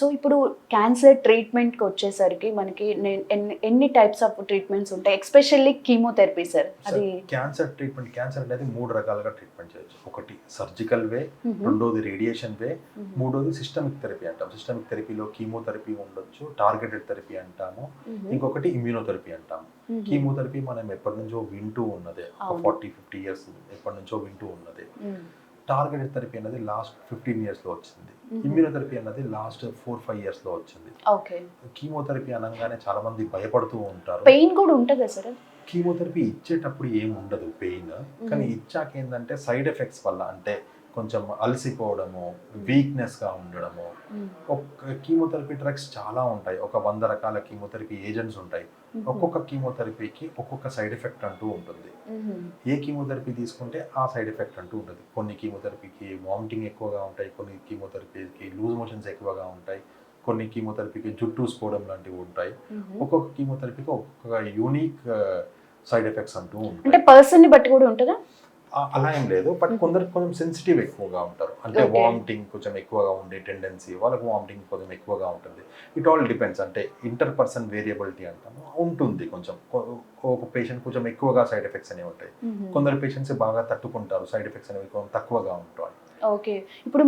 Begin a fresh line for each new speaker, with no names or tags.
So ఇప్పుడు cancer ట్రీట్మెంట్కి వచ్చేసరికి మనకి ఎన్ని టైప్స్ ఆఫ్ ట్రీట్మెంట్స్ ఉంటాయి, ఎస్పెషల్లీ కీమోథెరపీ సార్? అది
క్యాన్సర్ ట్రీట్మెంట్, క్యాన్సర్ అనేది 3 రకాలుగా ట్రీట్మెంట్ చేయొచ్చు. ఒకటి సర్జికల్ వే, రెండోది రేడియేషన్ వే, మూడోది సిస్టమిక్ థెరపీ అంటాం. సిస్టమిక్ థెరపీలో కీమోథెరపీ ఉండొచ్చు, టార్గెటెడ్ థెరపీ అంటాము, ఇంకొకటి ఇమ్యూనోథెరపీ అంటాము. కీమోథెరపీ మనం ఎప్పటి నుంచో వింటూ ఉన్నదే, 40-50 ఇయర్స్ ఎప్పటి నుంచో వింటూ ఉన్నదే. టార్గెటెడ్ థెరపీ అనేది లాస్ట్ 15 ఇయర్స్లో వచ్చింది. ఇమ్యూనోథెరపీ అనేది లాస్ట్ 4-5 ఇయర్స్లో వచ్చింది. కీమోథెరపీ అనగానే చాలా మంది భయపడుతూ ఉంటారు.
పెయిన్ కూడా ఉంటుందా సార్?
కీమోథెరపీ ఇచ్చేటప్పుడు ఏం ఉండదు పెయిన్, కానీ ఇచ్చాక ఏంటంటే సైడ్ ఎఫెక్ట్స్ వల్ల, అంటే కొంచెం అలసిపోవడము, వీక్నెస్గా ఉండడము. కీమోథెరపీ డ్రగ్స్ చాలా ఉంటాయి, ఒక 100 రకాల కీమోథెరపీ ఏజెంట్స్ ఉంటాయి. ఒక్కొక్క కీమోథెరపీకి ఒక్కొక్క సైడ్ ఎఫెక్ట్ అంటూ ఉంటుంది. ఏ కీమోథెరపీ తీసుకుంటే ఆ సైడ్ ఎఫెక్ట్ అంటూ ఉంటుంది. కొన్ని కీమోథెరపీకి వామిటింగ్ ఎక్కువగా ఉంటాయి, కొన్ని కీమోథెరపీకి లూజ్ మోషన్స్ ఎక్కువగా ఉంటాయి, కొన్ని కీమోథెరపీకి జుట్టు ఊసిపోవడం లాంటివి ఉంటాయి. ఒక్కొక్క కీమోథెరపీకి ఒక్కొక్క యూనిక్ సైడ్ ఎఫెక్ట్స్ అంటూ ఉంటాయి.
అంటే పర్సన్ ని బట్టి కూడా ఉంటుందా?
అలా ఏం లేదు, బట్ కొందరికి కొంచెం సెన్సిటివ్ ఎక్కువగా ఉంటారు. అంటే వామిటింగ్ కొంచెం ఎక్కువగా ఉండే టెండెన్సీ, వాళ్ళకి వామిటింగ్ కొంచెం ఎక్కువగా ఉంటుంది. ఇట్ ఆల్ డిపెండ్స్, అంటే ఇంటర్ పర్సన్ వేరియబిలిటీ అంటాము ఉంటుంది. కొంచెం ఒక పేషెంట్ కొంచెం ఎక్కువగా సైడ్ ఎఫెక్ట్స్ అనేవి ఉంటాయి, కొందరు పేషెంట్స్ బాగా తట్టుకుంటారు, సైడ్ ఎఫెక్ట్స్ అనేవి కొంచెం తక్కువగా ఉంటాయి.
ఓకే, ఇప్పుడు